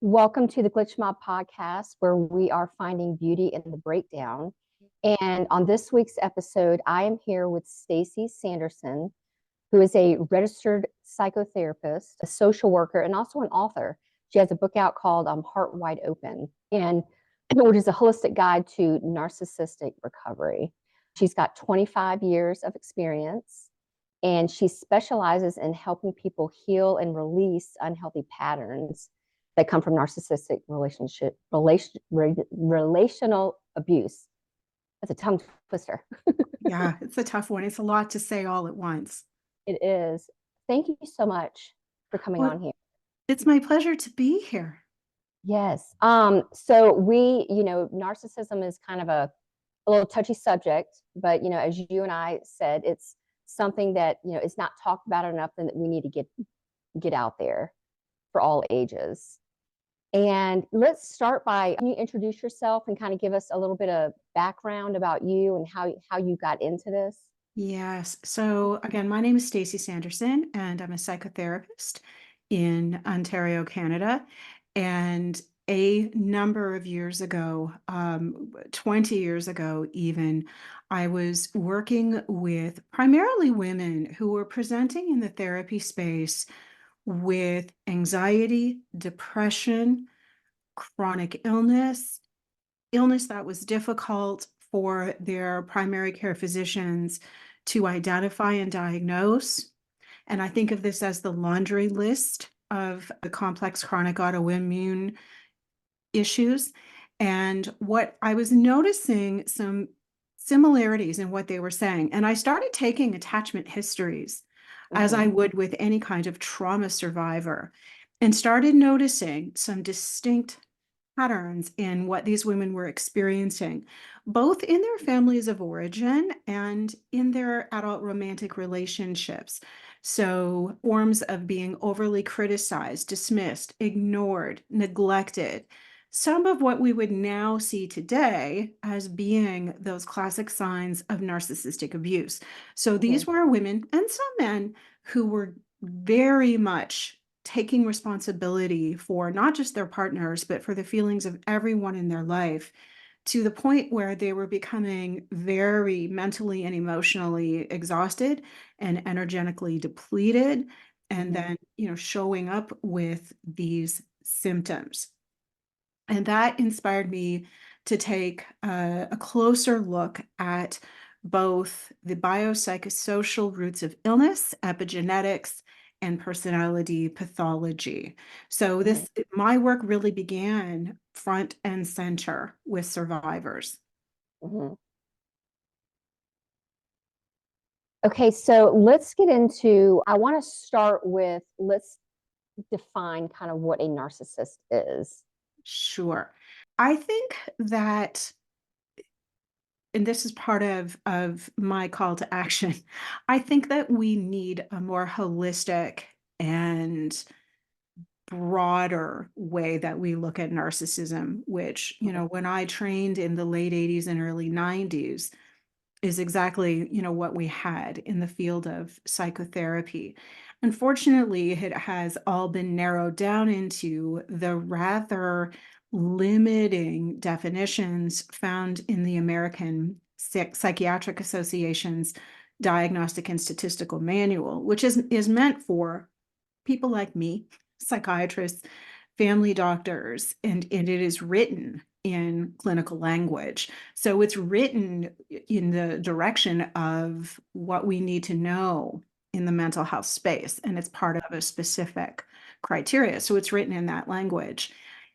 Welcome to the Glitch Mob podcast, where we are finding beauty in the breakdown. And on this week's episode, I am here with Stacey Sanderson, who is a registered psychotherapist, a social worker, and also an author. She has a book out called Heart Wide Open, and which is a holistic guide to narcissistic recovery. She's got 25 years of experience, and she specializes in helping people heal and release unhealthy patterns that come from narcissistic relational abuse. That's a tongue twister. Yeah, it's a tough one. It's a lot to say all at once. It is. Thank you so much for coming on Well, here. it's my pleasure to be here. Yes. So narcissism is kind of a little touchy subject, but as you and I said, it's something that is not talked about enough, and that we need to get out there for all ages. And let's start by, can you introduce yourself and kind of give us a little bit of background about you and how you got into this? Yes. So again, my name is Stacey Sanderson, and I'm a psychotherapist in Ontario, Canada. And a number of years ago, 20 years ago even, I was working with primarily women who were presenting in the therapy space with anxiety, depression, chronic illness that was difficult for their primary care physicians to identify and diagnose. And I think of this as the laundry list of the complex chronic autoimmune issues. And what I was noticing some similarities in what they were saying. And I started taking attachment histories as I would with any kind of trauma survivor, and started noticing some distinct patterns in what these women were experiencing, both in their families of origin and in their adult romantic relationships. So, forms of being overly criticized, dismissed, ignored, neglected. Some of what we would now see today as being those classic signs of narcissistic abuse. So, these were women and some men who were very much taking responsibility for not just their partners, but for the feelings of everyone in their life, to the point where they were becoming very mentally and emotionally exhausted and energetically depleted, and then, showing up with these symptoms. And that inspired me to take a closer look at both the biopsychosocial roots of illness, epigenetics, and personality pathology. So my work really began front and center with survivors. Mm-hmm. Okay, so let's get into, I want to start with, let's define kind of what a narcissist is. Sure. I think that, and this is part of my call to action, I think that we need a more holistic and broader way that we look at narcissism, which, when I trained in the late 80s and early 90s, is exactly, what we had in the field of psychotherapy. Unfortunately, it has all been narrowed down into the rather limiting definitions found in the American Psychiatric Association's Diagnostic and Statistical Manual, which is meant for people like me, psychiatrists, family doctors, and it is written in clinical language. So it's written in the direction of what we need to know in the mental health space, and it's part of a specific criteria. So it's written in that language.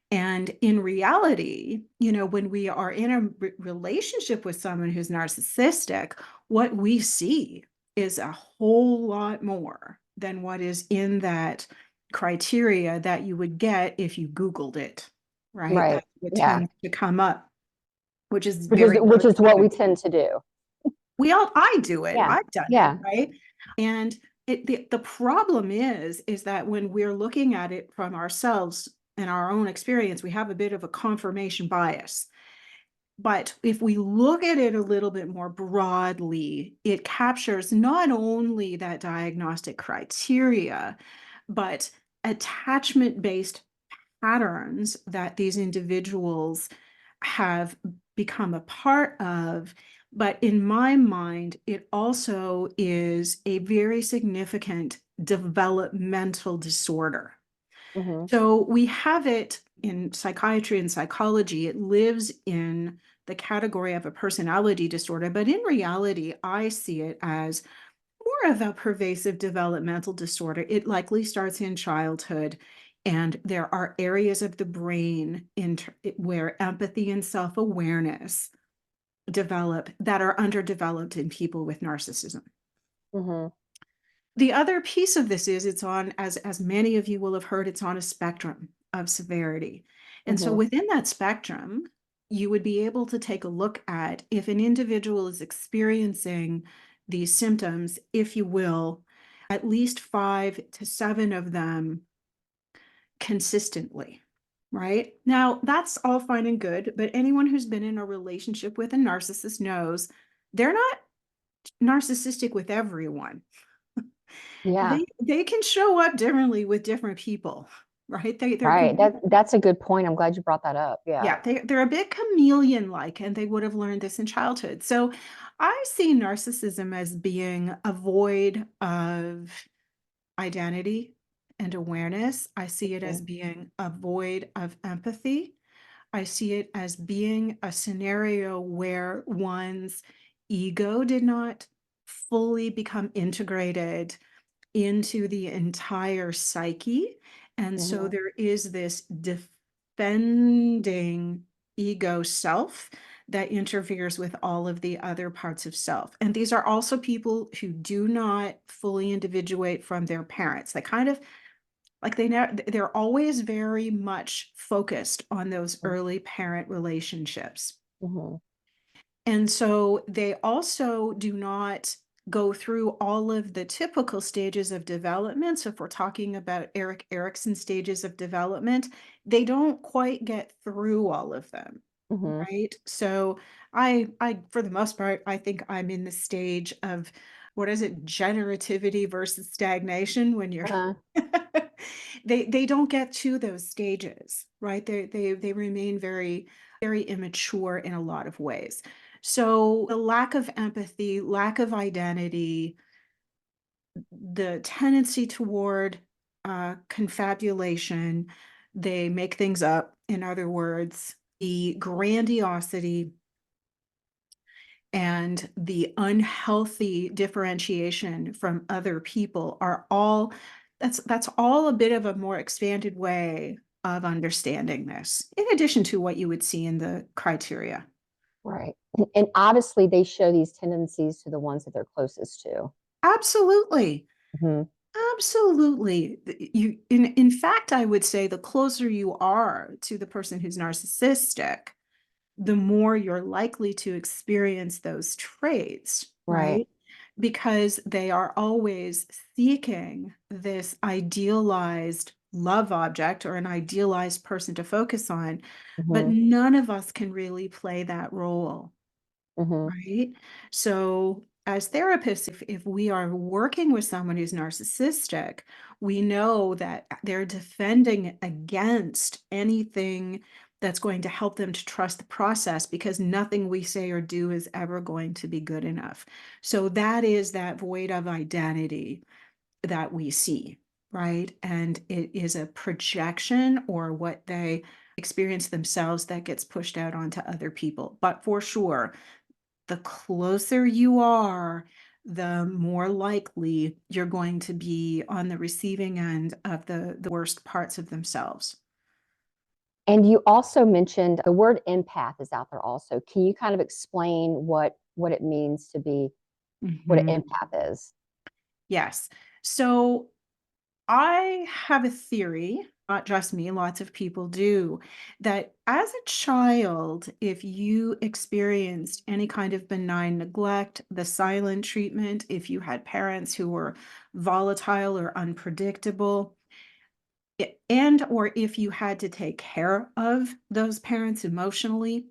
And in reality, when we are in a relationship with someone who's narcissistic, what we see is a whole lot more than what is in that criteria that you would get if you Googled it, right? Right. That would Yeah. tend to come up, which is Which is what we tend to do. I do it. Yeah. I've done Yeah. it, right? And the problem is that when we're looking at it from ourselves and our own experience, we have a bit of a confirmation bias. But if we look at it a little bit more broadly, it captures not only that diagnostic criteria, but attachment-based patterns that these individuals have become a part of. But in my mind, it also is a very significant developmental disorder. Hmm. So we have it in psychiatry and psychology. It lives in the category of a personality disorder, but in reality, I see it as more of a pervasive developmental disorder. It likely starts in childhood, and there are areas of the brain where empathy and self-awareness develop that are underdeveloped in people with narcissism. Hmm. The other piece of this is it's on, as many of you will have heard, it's on a spectrum of severity. And so Hmm. within that spectrum, you would be able to take a look at if an individual is experiencing these symptoms, if you will, at least 5 to 7 of them consistently. Right now, that's all fine and good, but anyone who's been in a relationship with a narcissist knows they're not narcissistic with everyone. Yeah. They can show up differently with different people, right? They're Right. That's a good point. I'm glad you brought that up. Yeah. yeah, they're a bit chameleon-like, and they would have learned this in childhood. So I see narcissism as being a void of identity and awareness. I see it as Mhm. being a void of empathy. I see it as being a scenario where one's ego did not fully become integrated into the entire psyche. And so Mhm. there is this defending ego self that interferes with all of the other parts of self. And these are also people who do not fully individuate from their parents. They kind of like they're always very much focused on those early parent relationships. Mhm. And so they also do not go through all of the typical stages of development. So if we're talking about Eric Erikson stages of development, they don't quite get through all of them. Mhm. Right. So I, for the most part, I think I'm in the stage of what is it, generativity versus stagnation when you're Uh-huh. they don't get to those stages, right? They remain very, very immature in a lot of ways. So the lack of empathy, lack of identity, the tendency toward confabulation, they make things up, in other words, the grandiosity and the unhealthy differentiation from other people are all that's all a bit of a more expanded way of understanding this, in addition to what you would see in the criteria. Right. And obviously they show these tendencies to the ones that they're closest to. Absolutely. Mhm. Absolutely. In fact, I would say the closer you are to the person who's narcissistic, the more you're likely to experience those traits, Right. right? Because they are always seeking this idealized love object or an idealized person to focus on, but Mhm. none of us can really play that role. Mhm. Right. So, as therapists, if we are working with someone who's narcissistic, we know that they're defending against anything that's going to help them to trust the process because nothing we say or do is ever going to be good enough. So, that is that void of identity that we see. Right. And it is a projection or what they experience themselves that gets pushed out onto other people. But for sure, the closer you are, the more likely you're going to be on the receiving end of the worst parts of themselves. And you also mentioned the word empath is out there also. Can you kind of explain what it means to be what an Mhm. empath is? Yes. So I have a theory, not just me, lots of people do, that as a child, if you experienced any kind of benign neglect, the silent treatment, if you had parents who were volatile or unpredictable, and or if you had to take care of those parents emotionally,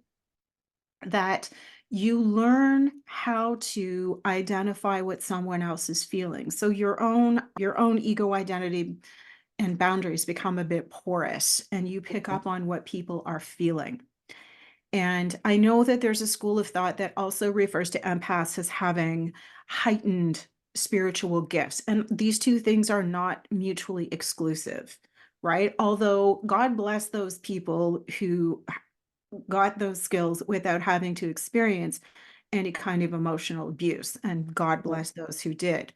that you learn how to identify what someone else is feeling. So your own ego identity and boundaries become a bit porous, and you pick up on what people are feeling. And I know that there's a school of thought that also refers to empaths as having heightened spiritual gifts. And these two things are not mutually exclusive, right? Although God bless those people who got those skills without having to experience any kind of emotional abuse. And God Mhm. bless those who did.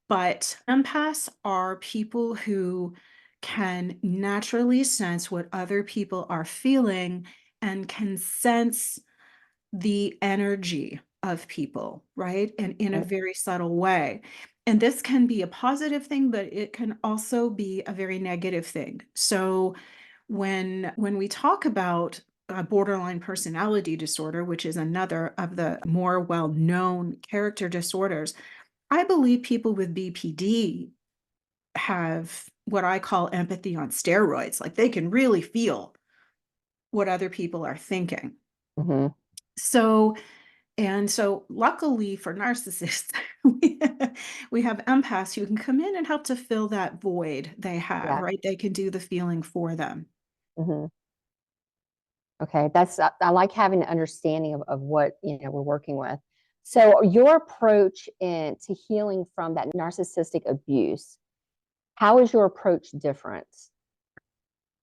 But empaths are people who can naturally sense what other people are feeling and can sense the energy of people, right? And in a Right. very subtle way. And this can be a positive thing, but it can also be a very negative thing. So when we talk about a borderline personality disorder, which is another of the more well-known character disorders, I believe people with BPD have what I call empathy on steroids. Like they can really feel what other people are thinking. Mhm. So, and so luckily for narcissists, we, we have empaths who can come in and help to fill that void they have, Yeah. right? They can do the feeling for them. Mhm. Okay, that's I like having an understanding of what we're working with. So your approach to healing from that narcissistic abuse, how is your approach different?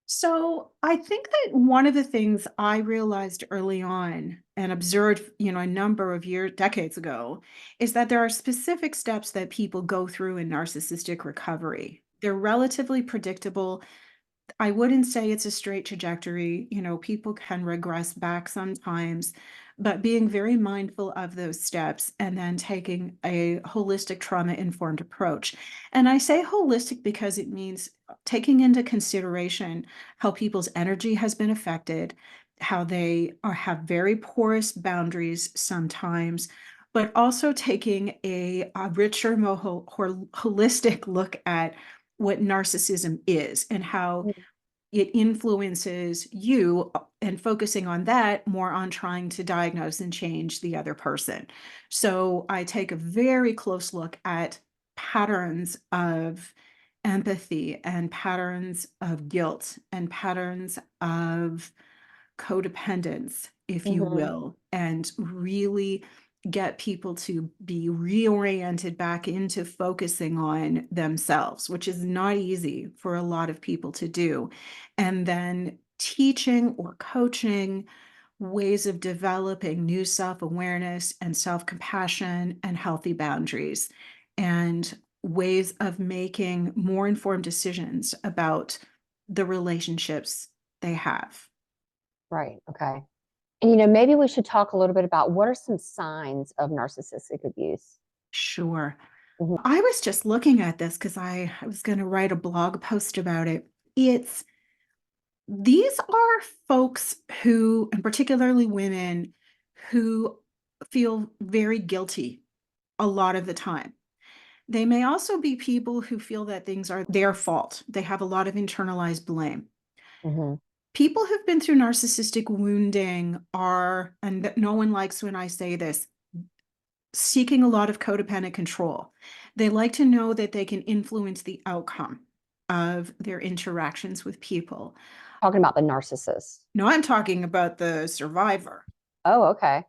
So I think that one of the things I realized early on and observed, a number of years, decades ago, is that there are specific steps that people go through in narcissistic recovery. They're relatively predictable. I wouldn't say it's a straight trajectory. People can regress back sometimes, but being very mindful of those steps and then taking a holistic trauma informed approach. And I say holistic because it means taking into consideration how people's energy has been affected, how they have very porous boundaries sometimes, but also taking a richer, more holistic look at what narcissism is and how Mhm. it influences you and focusing on that more on trying to diagnose and change the other person. So I take a very close look at patterns of empathy and patterns of guilt and patterns of codependence, if you Mhm. will, and really get people to be reoriented back into focusing on themselves, which is not easy for a lot of people to do. And then teaching or coaching ways of developing new self awareness and self compassion and healthy boundaries, and ways of making more informed decisions about the relationships they have. Right. Okay. And maybe we should talk a little bit about what are some signs of narcissistic abuse. Sure. Mhm. I was just looking at this because I was going to write a blog post about it. It's These are folks who, and particularly women, who feel very guilty a lot of the time. They may also be people who feel that things are their fault. They have a lot of internalized blame. Mhm. People who've been through narcissistic wounding are, and no one likes when I say this, seeking a lot of codependent control. They like to know that they can influence the outcome of their interactions with people. Talking about the narcissist. No, I'm talking about the survivor. Oh, okay.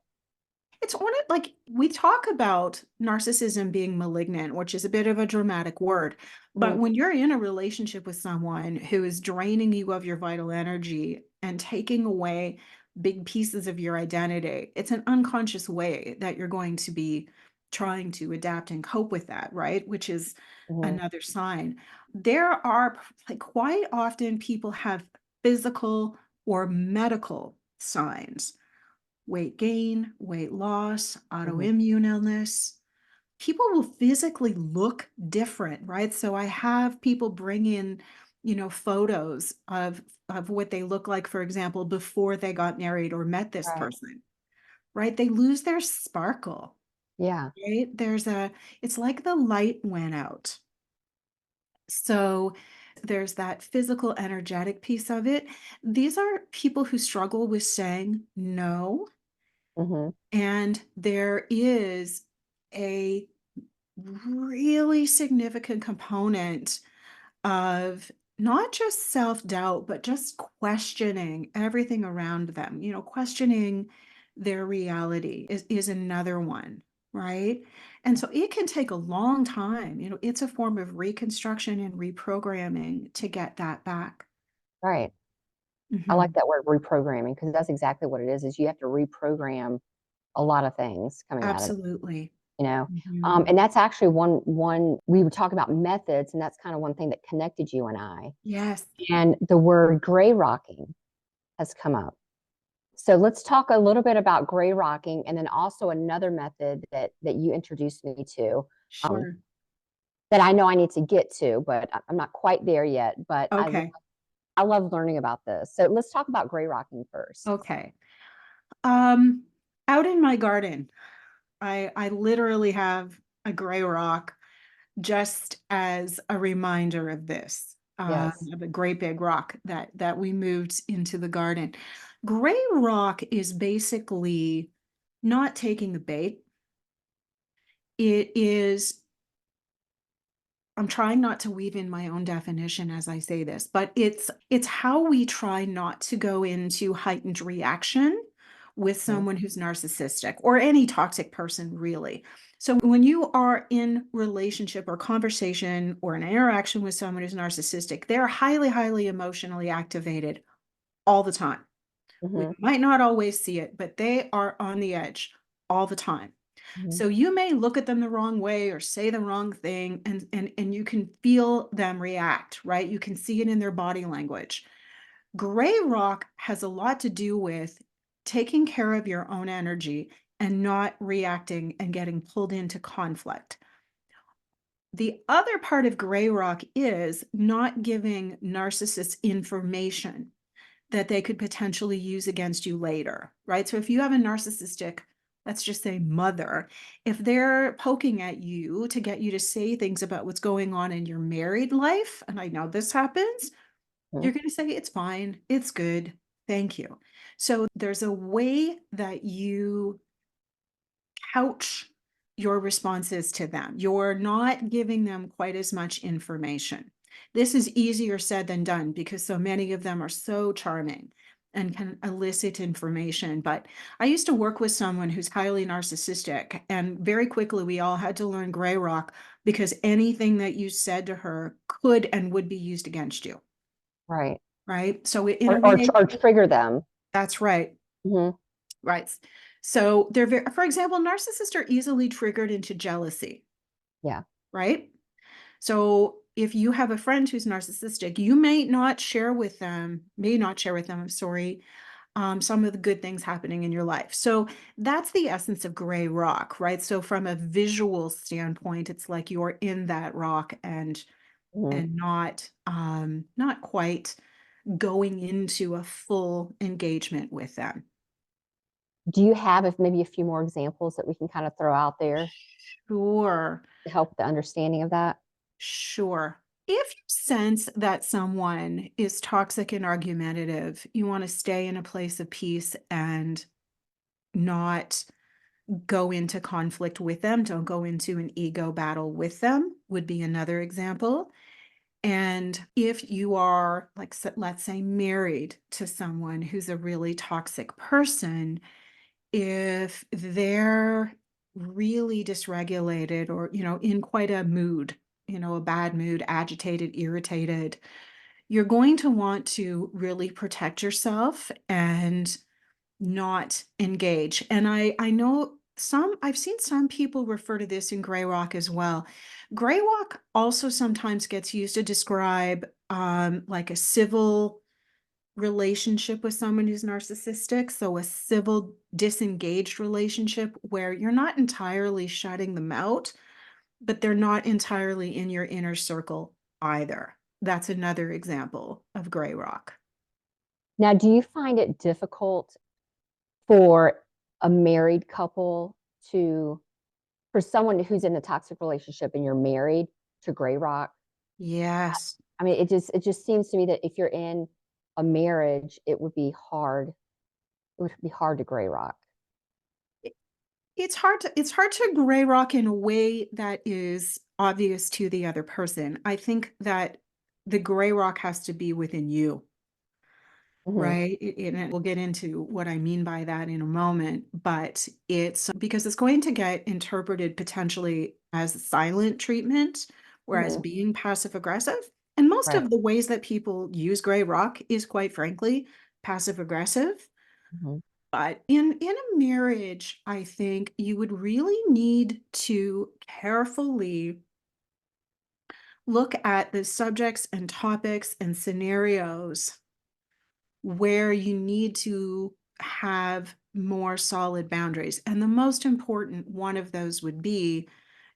It's on it like we talk about narcissism being malignant, which is a bit of a dramatic word. But Mhm. when you're in a relationship with someone who is draining you of your vital energy and taking away big pieces of your identity, it's an unconscious way that you're going to be trying to adapt and cope with that, right? Which is Mhm. another sign. There are like quite often people have physical or medical signs: weight gain, weight loss, Mhm. autoimmune illness. People will physically look different, right? So I have people bring in, photos of what they look like, for example, before they got married or met this Right. person, right? They lose their sparkle, Yeah. right? It's like the light went out. So there's that physical, energetic piece of it. These are people who struggle with saying no. Mhm. And there is a really significant component of not just self-doubt, but just questioning everything around them, questioning their reality is another one, right? And so it can take a long time. It's a form of reconstruction and reprogramming to get that back. Right. I like Mhm. that word reprogramming because that's exactly what it is you have to reprogram a lot of things coming out of it, Absolutely. you know. Mhm. And that's actually one we would talk about methods, and that's kind of one thing that connected you and I. Yes. And the word gray rocking has come up. So let's talk a little bit about gray rocking, and then also another method that you introduced me to, Sure. that I know I need to get to, but I'm not quite there yet. But Okay. I love learning about this. So let's talk about gray rocking first. Okay. Um, Out in my garden, I literally have a gray rock just as a reminder of this, Yes. of a great big rock that we moved into the garden. Gray rock is basically not taking the bait. It is, I'm trying not to weave in my own definition as I say this, but it's how we try not to go into heightened reaction with Mhm. someone who's narcissistic or any toxic person really. So when you are in relationship or conversation or an interaction with someone who's narcissistic, they're highly, highly emotionally activated all the time. We Mhm. might not always see it, but they are on the edge all the time. Mhm. So you may look at them the wrong way or say the wrong thing, and you can feel them react, right? You can see it in their body language. Gray rock has a lot to do with taking care of your own energy and not reacting and getting pulled into conflict. The other part of gray rock is not giving narcissists information that they could potentially use against you later, right? So if you have a narcissistic, let's just say mother, if they're poking at you to get you to say things about what's going on in your married life, and I know this happens, Mhm. you're going to say, it's fine, it's good, thank you. So there's a way that you couch your responses to them. You're not giving them quite as much information. This is easier said than done because so many of them are so charming and can elicit information. But I used to work with someone who's highly narcissistic, and very quickly we all had to learn gray rock because anything that you said to her could and would be used against you. Right. Right. So in a way, Or trigger them. that's right. Mhm. Right. So they're very, for example, narcissists are easily triggered into jealousy, Yeah. right? So if you have a friend who's narcissistic, you may not share with them, I'm sorry, some of the good things happening in your life. So that's the essence of gray rock, right? So from a visual standpoint, it's like you're in that rock Mhm. and not quite going into a full engagement with them. Do you have if maybe a few more examples that we can kind of throw out there Sure. to help the understanding of that? Sure. If you sense that someone is toxic and argumentative, you want to stay in a place of peace and not go into conflict with them. Don't go into an ego battle with them, would be another example. And if you are, like, let's say, married to someone who's a really toxic person, if they're really dysregulated or, in quite a mood, a bad mood, agitated, irritated, you're going to want to really protect yourself and not engage. And I know I've seen some people refer to this in gray rock as well. Gray rock also sometimes gets used to describe like a civil relationship with someone who's narcissistic. So a civil disengaged relationship where you're not entirely shutting them out, but they're not entirely in your inner circle either. That's another example of gray rock. Now, do you find it difficult for a married couple to, for someone who's in a toxic relationship and you're married to gray rock? Yes. I mean, it just seems to me that if you're in a marriage, it would be hard. It would be hard to gray rock. It- it's hard to gray rock in a way that is obvious to the other person. I think that the gray rock has to be within you, Mhm. right? And we'll get into what I mean by that in a moment, but it's because it's going to get interpreted potentially as silent treatment, whereas Mhm. being passive aggressive. And most Right. of the ways that people use gray rock is quite frankly passive aggressive. Mhm. But in a marriage, I think you would really need to carefully look at the subjects and topics and scenarios where you need to have more solid boundaries. And the most important one of those would be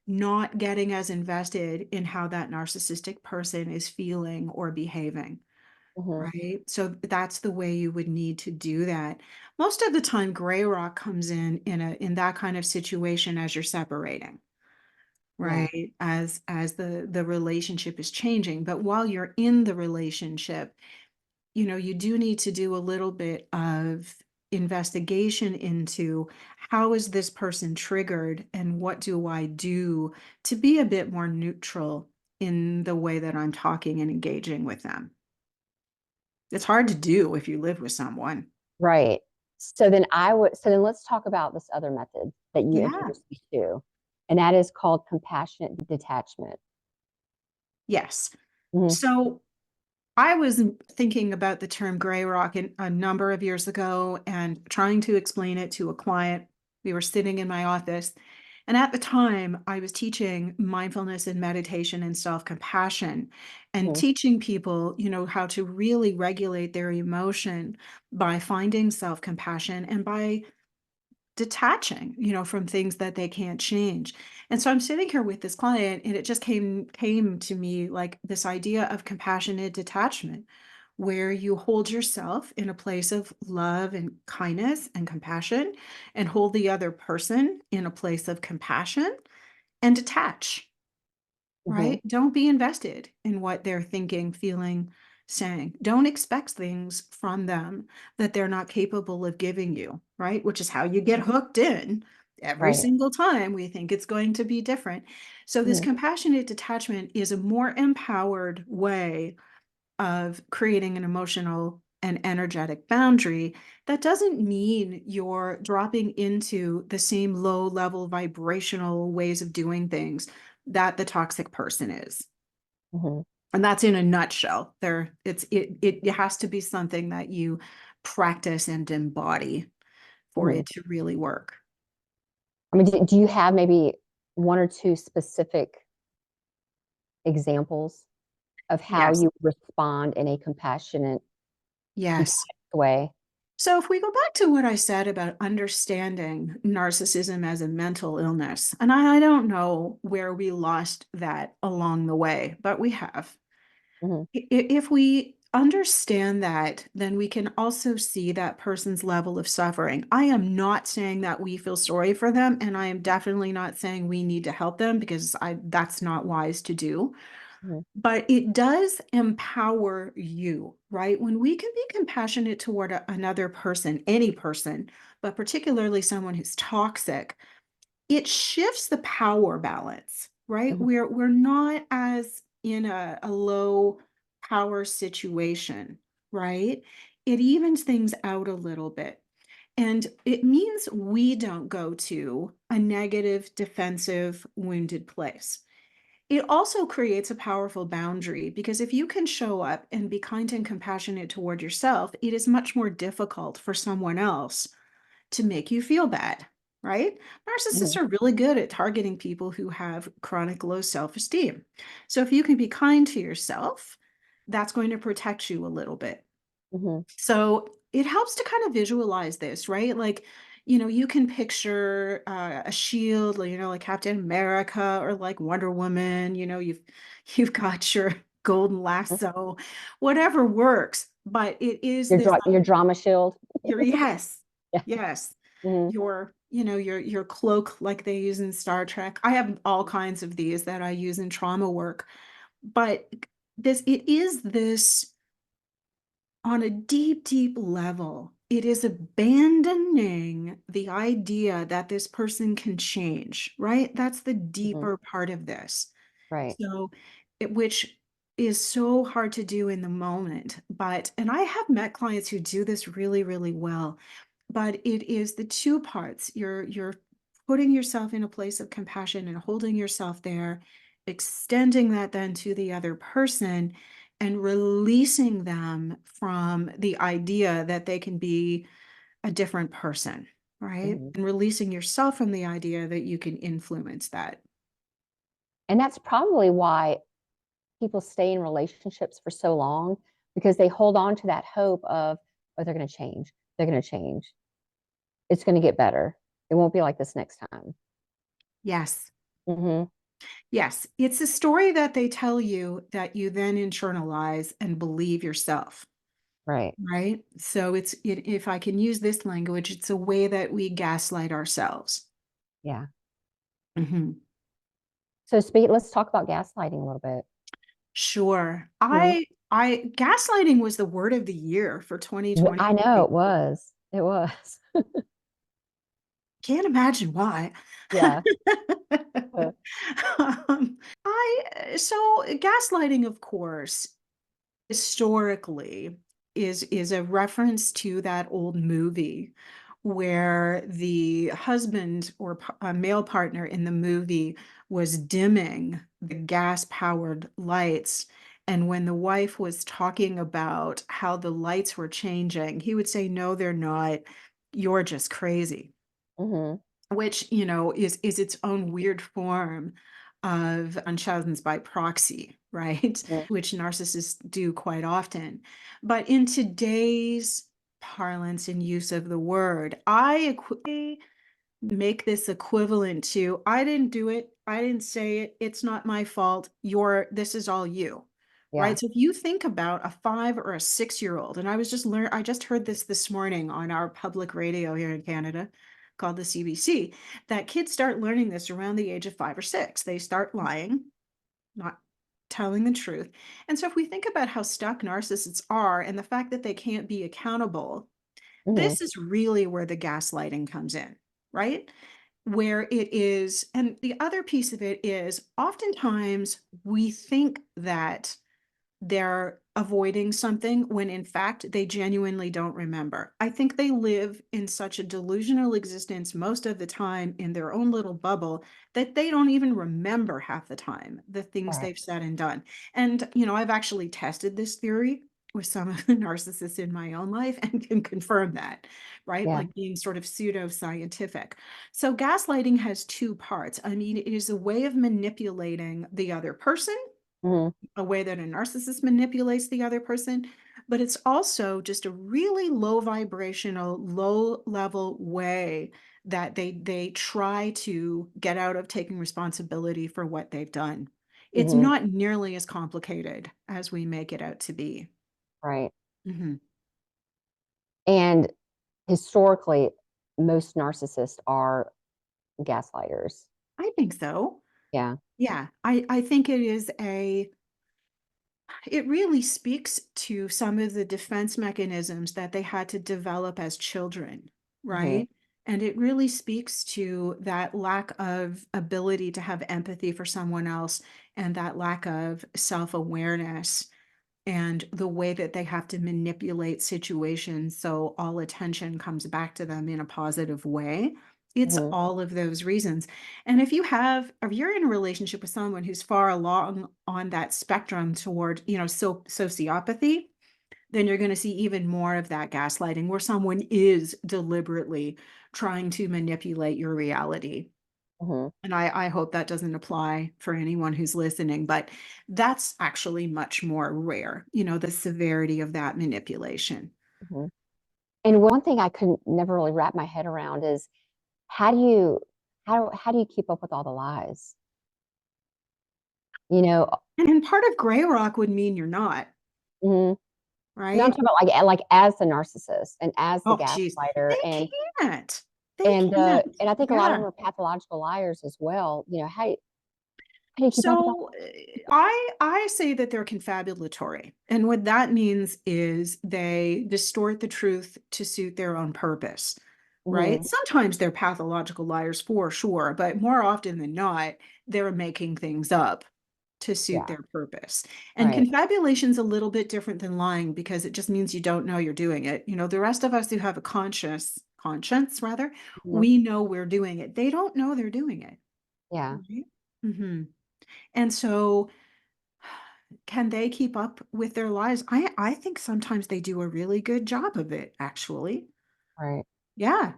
not getting as invested in how that narcissistic person is feeling or behaving. Mhm. Right. So that's the way you would need to do that. Most of the time, gray rock comes in that kind of situation as you're separating, Yeah. right? As the relationship is changing. But while you're in the relationship, you do need to do a little bit of investigation into how is this person triggered and what do I do to be a bit more neutral in the way that I'm talking and engaging with them. It's hard to do if you live with someone. Right. So then let's talk about this other method that you Yeah. introduced me to, and that is called compassionate detachment. Yes. Mhm. So I was thinking about the term gray rock a number of years ago and trying to explain it to a client. We were sitting in my office. And at the time, I was teaching mindfulness and meditation and self compassion and Mhm. teaching people, how to really regulate their emotion by finding self compassion and by detaching, from things that they can't change. And so I'm sitting here with this client and it just came to me like this idea of compassionate detachment where you hold yourself in a place of love and kindness and compassion and hold the other person in a place of compassion and detach. Mhm. Right? Don't be invested in what they're thinking, feeling, saying. Don't expect things from them that they're not capable of giving you, right? Which is how you get hooked in every Right. single time we think it's going to be different. So, this Mhm. compassionate detachment is a more empowered way of creating an emotional and energetic boundary that doesn't mean you're dropping into the same low level vibrational ways of doing things that the toxic person is. Mhm. And that's in a nutshell. It has to be something that you practice and embody for Mhm. it to really work. I mean, do you have maybe one or two specific examples of how Yes. you respond in a compassionate, detached Yes. way? So, if we go back to what I said about understanding narcissism as a mental illness, and I don't know where we lost that along the way, but we have. Mhm. If we understand that, then we can also see that person's level of suffering. I am not saying that we feel sorry for them, and I am definitely not saying we need to help them because that's not wise to do. Mhm. But it does empower you, right? When we can be compassionate toward another person, any person, but particularly someone who's toxic, it shifts the power balance, right? Mhm. We're not as in a low power situation, right? It evens things out a little bit. And it means we don't go to a negative, defensive, wounded place. It also creates a powerful boundary because if you can show up and be kind and compassionate toward yourself, it is much more difficult for someone else to make you feel bad, right? Narcissists Mhm. are really good at targeting people who have chronic low self esteem. So if you can be kind to yourself, that's going to protect you a little bit. Mhm. So it helps to kind of visualize this, right? Like, you can picture a shield, like, like Captain America or like Wonder Woman. You've got your golden Mhm. lasso, whatever works. But it is this Your drama shield. your yes, Yeah. yes, Mhm. your cloak like they use in Star Trek. I have all kinds of these that I use in trauma work, but it is this on a deep, deep level, it is abandoning the idea that this person can change, right? That's the Mhm. deeper part of this. Right. So, which is so hard to do in the moment. And I have met clients who do this really, really well, but it is the two parts. You're putting yourself in a place of compassion and holding yourself there, extending that then to the other person and releasing them from the idea that they can be a different person, right? Mhm. And releasing yourself from the idea that you can influence that. And that's probably why people stay in relationships for so long, because they hold on to that hope of, oh, they're going to change. They're going to change. It's going to get better. It won't be like this next time. Yes. Hmm. Yes. It's a story that they tell you that you then internalize and believe yourself. Right. Right? So if I can use this language, it's a way that we gaslight ourselves. Yeah. Mhm. So let's talk about gaslighting a little bit. Sure. Mhm. I gaslighting was the word of the year for I know 2023. it was. It was. Can't imagine why. Yeah. Uh, So gaslighting, of course, historically is a reference to that old movie where the husband or a male partner in the movie was dimming the gas powered lights, and when the wife was talking about how the lights were changing, he would say, no, they're not, you're just crazy, mhm. which, is its own weird form of Munchausen's by proxy, right? Mhm. Which narcissists do quite often. But in today's parlance and use of the word, I make this equivalent to I didn't do it, I didn't say it, it's not my fault, this is all you. Yeah. Right? So if you think about a 5 or a 6-year-old, and I just heard this morning on our public radio here in Canada called the CBC, that kids start learning this around the age of 5 or 6. They start lying, not telling the truth. And so if we think about how stuck narcissists are and the fact that they can't be accountable, Mhm. this is really where the gaslighting comes in, right? Where it is, and the other piece of it is oftentimes we think that they're avoiding something when in fact they genuinely don't remember. I think they live in such a delusional existence most of the time in their own little bubble that they don't even remember half the time the things Right. they've said and done. And, I've actually tested this theory with some of the narcissists in my own life and can confirm that, right? Yeah. Like being sort of pseudo-scientific. So gaslighting has two parts. I mean, it is a way of manipulating the other person, Mhm. a way that a narcissist manipulates the other person, but it's also just a really low vibrational, low level way that they try to get out of taking responsibility for what they've done. It's Mhm. not nearly as complicated as we make it out to be. Right. Mhm. And historically, most narcissists are gaslighters. I think so. Yeah. Yeah, I think it really speaks to some of the defense mechanisms that they had to develop as children, Mhm. right? And it really speaks to that lack of ability to have empathy for someone else and that lack of self awareness and the way that they have to manipulate situations so all attention comes back to them in a positive way. It's Mhm. all of those reasons. And if you're in a relationship with someone who's far along on that spectrum toward, sociopathy, then you're going to see even more of that gaslighting where someone is deliberately trying to manipulate your reality. Mhm. And I hope that doesn't apply for anyone who's listening, but that's actually much more rare, the severity of that manipulation. Mhm. And one thing I could never really wrap my head around is how do you how do you keep up with all the lies? You know, And part of gray rock would mean you're not, mhm. No, I'm right? talking about like as the narcissist and as the Oh, geez. gaslighter, They can't. They can't. and I think a lot of Yeah. them are pathological liars as well. How do you keep up with all? So I say that they're confabulatory. And what that means is they distort the truth to suit their own purpose, right? Mhm. Sometimes they're pathological liars for sure, but more often than not, they're making things up. to suit Yeah. their purpose. And Right. confabulation's a little bit different than lying because it just means you don't know you're doing it. The rest of us who have a conscience rather, Mhm. we know we're doing it. They don't know they're doing it. Yeah. Right? hmm And so can they keep up with their lives? I think sometimes they do a really good job of it, actually. Right. Yeah,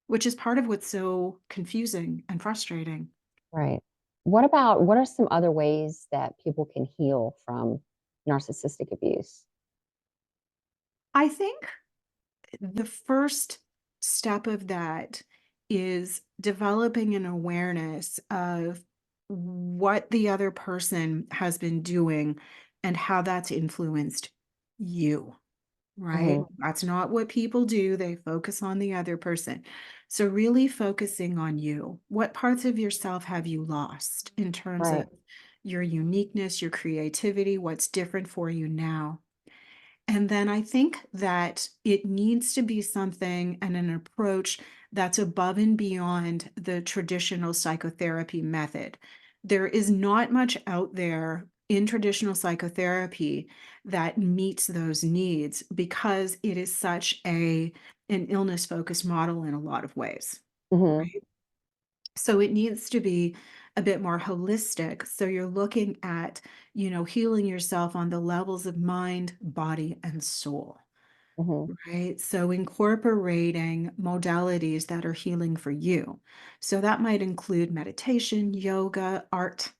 which is part of what's so confusing and frustrating. Right. What are some other ways that people can heal from narcissistic abuse? I think the first step of that is developing an awareness of what the other person has been doing and how that's influenced you. Right? Hmm. That's not what people do. They focus on the other person. So, really focusing on you. What parts of yourself have you lost in terms of Right. your uniqueness, your creativity? What's different for you now? And then I think that it needs to be something and an approach that's above and beyond the traditional psychotherapy method. There is not much out there in traditional psychotherapy that meets those needs because it is such an illness focused model in a lot of ways. Hmm. Right? So it needs to be a bit more holistic. So you're looking at, healing yourself on the levels of mind, body, and soul, Hmm. right? So incorporating modalities that are healing for you. So that might include meditation, yoga, art,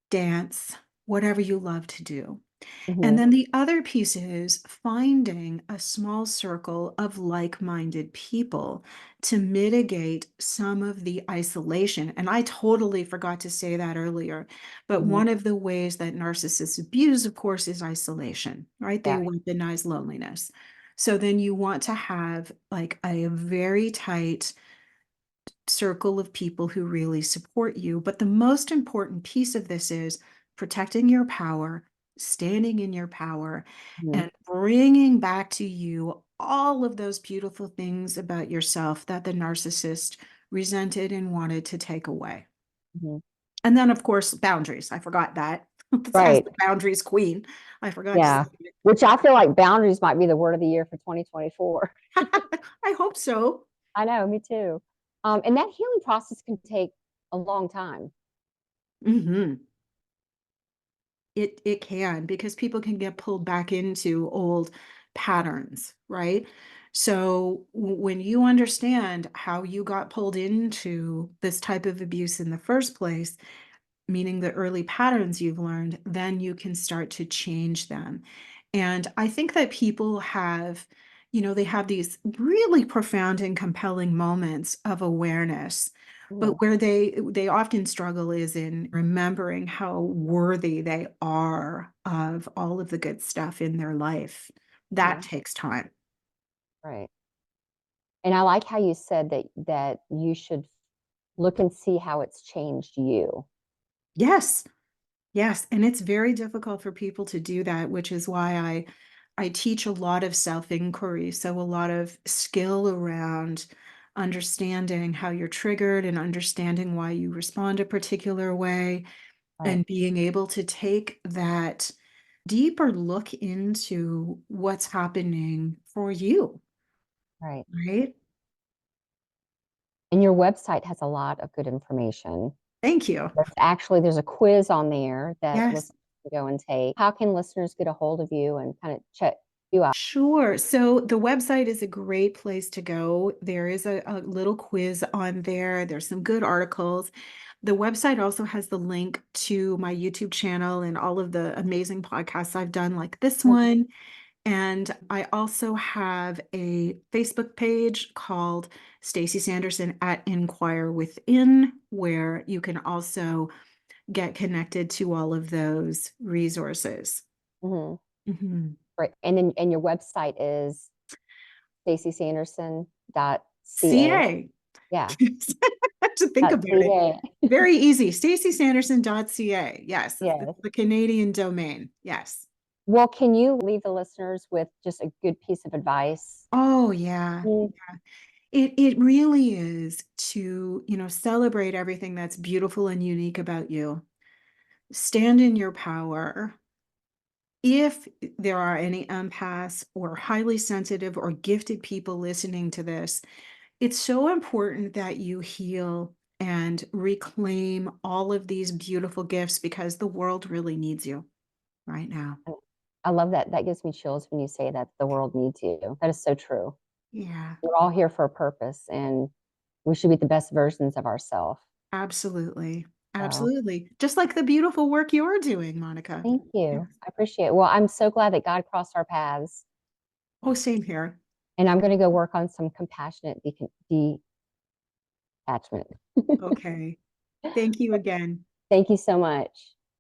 dance, whatever you love to do. And Hmm. then the other piece is finding a small circle of like minded people to mitigate some of the isolation. And I totally forgot to say that earlier. But Hmm. one of the ways that narcissists abuse, of course, is isolation, right? They Yeah. weaponize loneliness. So then you want to have like a very tight circle of people who really support you. But the most important piece of this is protecting your power, standing in your power, Hmm. and bringing back to you all of those beautiful things about yourself that the narcissist resented and wanted to take away. Hmm. And then, of course, boundaries. I forgot that. As Right. the boundaries queen, I forgot to say Yeah. Which I feel like boundaries might be the word of the year for 2024. it. I hope so. I know, me too. And that healing process can take a long time. hmm It can because people can get pulled back into old patterns, right? So when you understand how you got pulled into this type of abuse in the first place, meaning the early patterns you've learned, then you can start to change them. And I think that people have, they have these really profound and compelling moments of awareness. Hmm. But where they often struggle is in remembering how worthy they are of all of the good stuff in their life. That Hmm. takes time. Right. And I like how you said that you should look and see how it's changed you. Yes. Yes, and it's very difficult for people to do that, which is why I teach a lot of self-inquiry, so a lot of skill around understanding how you're triggered and understanding why you respond a particular way Right. and being able to take that deeper look into what's happening for you, Right. right? And your website has a lot of good information. Thank you. There's a quiz on there that Yes. listeners can go and take. How can listeners get a hold of you and kind of check you out? Sure. So the website is a great place to go. There is a little quiz on there. There's some good articles. The website also has the link to my YouTube channel and all of the amazing podcasts I've done, like this one. And I also have a Facebook page called Stacey Sanderson at Inquire Within, where you can also get connected to all of those resources. Mm-hmm. Mhm. Right. And your website is staceysanderson.ca. CA. Yeah. To think about it. .ca. Very easy. StaceySanderson.ca. Yes, it's Yes. the Canadian domain. Yes. Well, can you leave the listeners with just a good piece of advice? Oh, yeah. Mm. It really is to, celebrate everything that's beautiful and unique about you. stand in your power. If there are any empaths or highly sensitive or gifted people listening to this, it's so important that you heal and reclaim all of these beautiful gifts because the world really needs you right now. I love that. That gives me chills when you say that the world needs you. That is so true. Yeah, We're all here for a purpose, and we should be the best versions of ourselves. absolutely. So Absolutely. Just like the beautiful work you're doing, Monica. thank Yeah. you. I appreciate it. Well, I'm so glad that God crossed our paths, Oh, same here. and I'm going to go work on some compassionate detachment. Okay. Thank you again. Thank you so much.